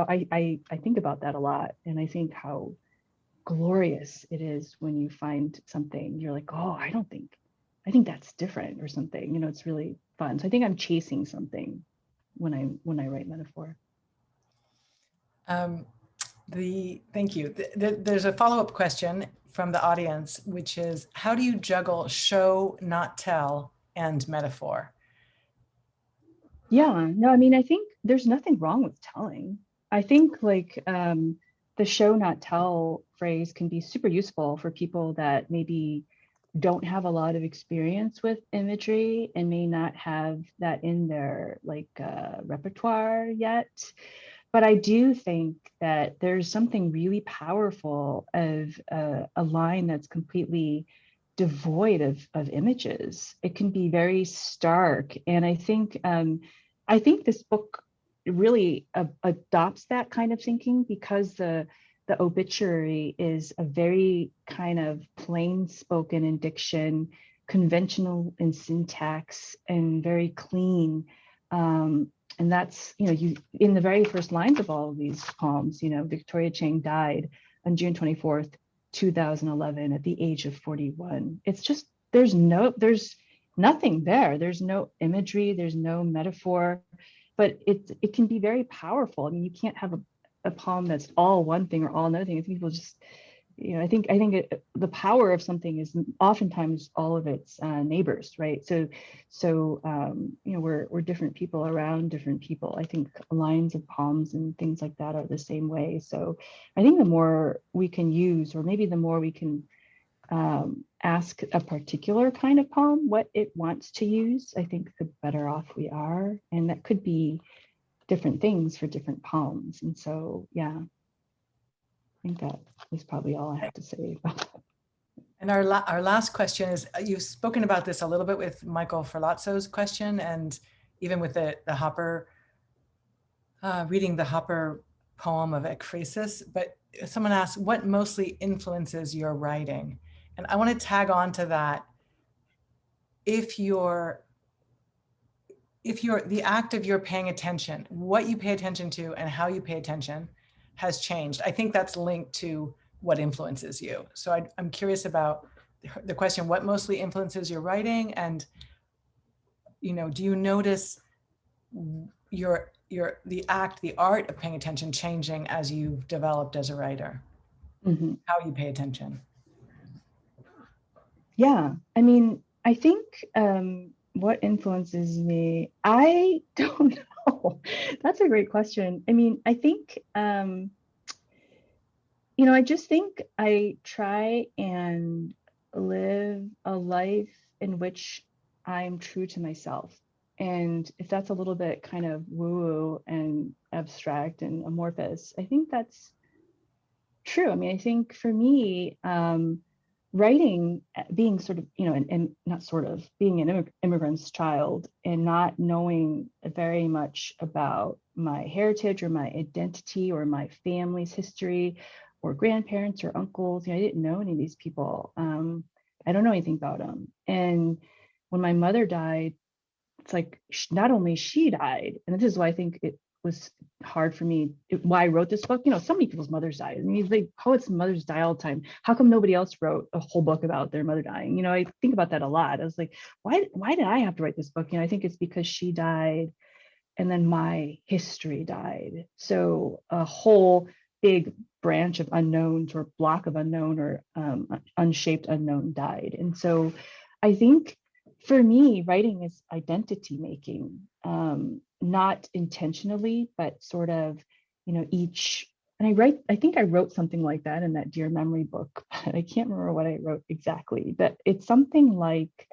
think about that a lot. And I think how glorious it is when you find something, you're like, oh, I think that's different or something. It's really fun. So I think I'm chasing something when I write metaphor. Thank you. There's a follow-up question from the audience, which is, how do you juggle show, not tell, and metaphor? Yeah, no, I mean, I think there's nothing wrong with telling. I think like the show, not tell phrase can be super useful for people that maybe don't have a lot of experience with imagery and may not have that in their repertoire yet. But I do think that there's something really powerful of a line that's completely devoid of images. It can be very stark. And I think this book really adopts that kind of thinking, because the obituary is a very kind of plain spoken in diction, conventional in syntax, and very clean. And that's, you in the very first lines of all of these poems, Victoria Chang died on June 24th, 2011 at the age of 41. It's just, there's nothing there. There's no imagery, there's no metaphor, but it can be very powerful. I mean, you can't have a poem that's all one thing or all another thing. I think people just, I think the power of something is oftentimes all of its neighbors, right? So we're different people around different people. I think lines of poems and things like that are the same way. So I think the more we can use, or maybe the more we can ask a particular kind of poem what it wants to use, I think the better off we are. And that could be different things for different poems. And so, yeah. I think that is probably all I have to say about that. And our last question is, you've spoken about this a little bit with Michael Ferlazzo's question, and even with the Hopper, reading the Hopper poem of Ekphrasis, but someone asked, what mostly influences your writing? And I want to tag on to that. If the act of your paying attention, what you pay attention to and how you pay attention has changed, I think that's linked to what influences you. So I'm curious about the question, what mostly influences your writing? And, do you notice the art of paying attention changing as you've developed as a writer? Mm-hmm. How you pay attention? Yeah, I mean, I think what influences me, I don't know. That's a great question. I mean, I think I just think I try and live a life in which I'm true to myself. And if that's a little bit kind of woo-woo and abstract and amorphous, I think that's true. I mean, I think for me, writing, being sort of, and not sort of, being an immigrant's child and not knowing very much about my heritage or my identity or my family's history or grandparents or uncles, I didn't know any of these people. I don't know anything about them. And when my mother died, it's like not only she died, and this is why I think it was hard for me, why I wrote this book. So many people's mothers died. I mean, like poets' mothers die all the time. How come nobody else wrote a whole book about their mother dying? I think about that a lot. I was like, why did I have to write this book? I think it's because she died and then my history died. So a whole big branch of unknowns or block of unknown or unshaped unknown died. And so I think for me, writing is identity making, not intentionally, but sort of, each, and I think I wrote something like that in that Dear Memory book, but I can't remember what I wrote exactly, but it's something like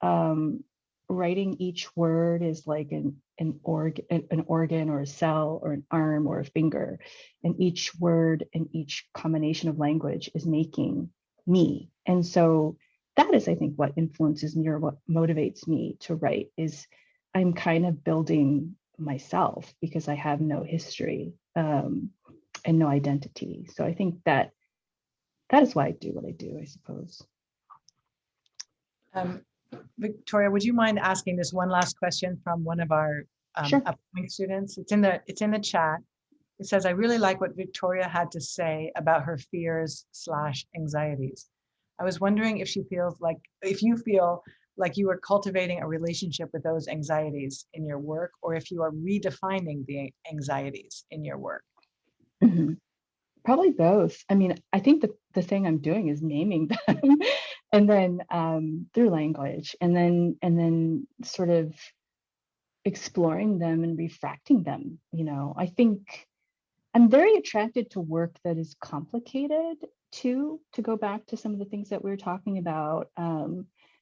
writing each word is like an organ or a cell or an arm or a finger, and each word and each combination of language is making me. And so that is, I think, what influences me or what motivates me to write is I'm kind of building myself because I have no history and no identity. So I think that is why I do what I do, I suppose. Victoria, would you mind asking this one last question from one of our Sure. upcoming students? It's in the chat. It says, I really like what Victoria had to say about her fears/anxieties. I was wondering if you feel like you are cultivating a relationship with those anxieties in your work, or if you are redefining the anxieties in your work. Mm-hmm. Probably both. I mean, I think the thing I'm doing is naming them and then through language and then sort of exploring them and refracting them. I think I'm very attracted to work that is complicated too, to go back to some of the things that we were talking about.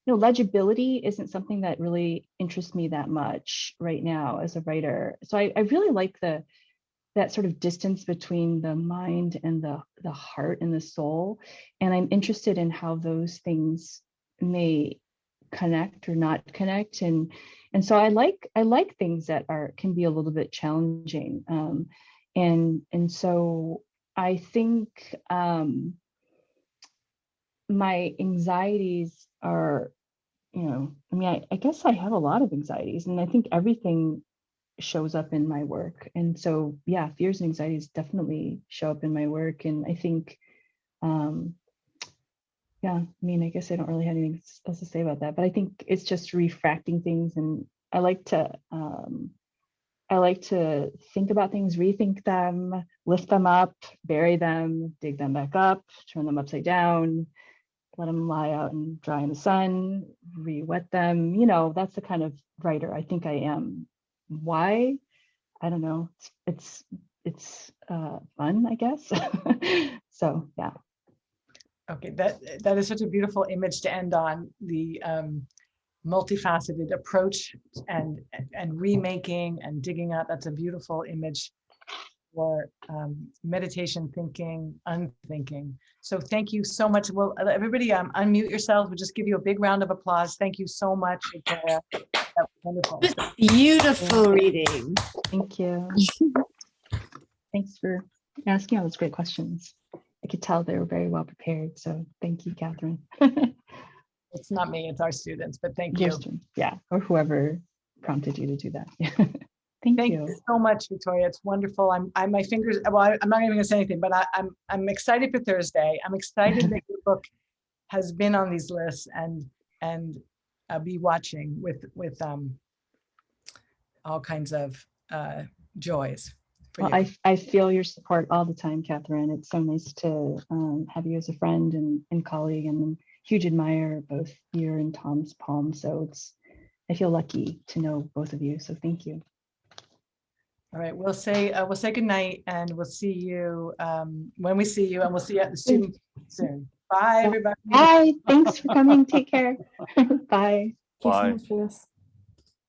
Legibility isn't something that really interests me that much right now as a writer. So I really like that sort of distance between the mind and the heart and the soul. And I'm interested in how those things may connect or not connect. And so I like things that can be a little bit challenging. And so I think my anxieties are, I guess I have a lot of anxieties, and I think everything shows up in my work. And so, yeah, fears and anxieties definitely show up in my work. And I think, I guess I don't really have anything else to say about that, but I think it's just refracting things. And I like to think about things, rethink them, lift them up, bury them, dig them back up, turn them upside down, let them lie out and dry in the sun, re-wet them. That's the kind of writer I think I am. Why? I don't know. It's fun, I guess. So yeah. Okay, that is such a beautiful image to end on, the multifaceted approach and remaking and digging up. That's a beautiful image for meditation, thinking, unthinking. So thank you so much. Well, everybody unmute yourselves. We'll just give you a big round of applause. Thank you so much, Victoria. That was wonderful. Beautiful reading. Thank you. Thanks for asking all those great questions. I could tell they were very well prepared. So thank you, Catherine. It's not me, it's our students, but thank you. Yeah, or whoever prompted you to do that. Thank you so much, Victoria. It's wonderful. My fingers, well, I'm not even gonna say anything, but I'm excited for Thursday. I'm excited that your book has been on these lists, and I'll be watching with all kinds of joys. Well, I feel your support all the time, Catherine. It's so nice to have you as a friend and colleague, and huge admirer of both your and Tom's poems. So I feel lucky to know both of you. So thank you. All right, we'll say good night, and we'll see you when we see you, and we'll see you at the student soon. Bye, everybody. Bye. Thanks for coming. Take care. Bye. Thank you so Bye. much for this.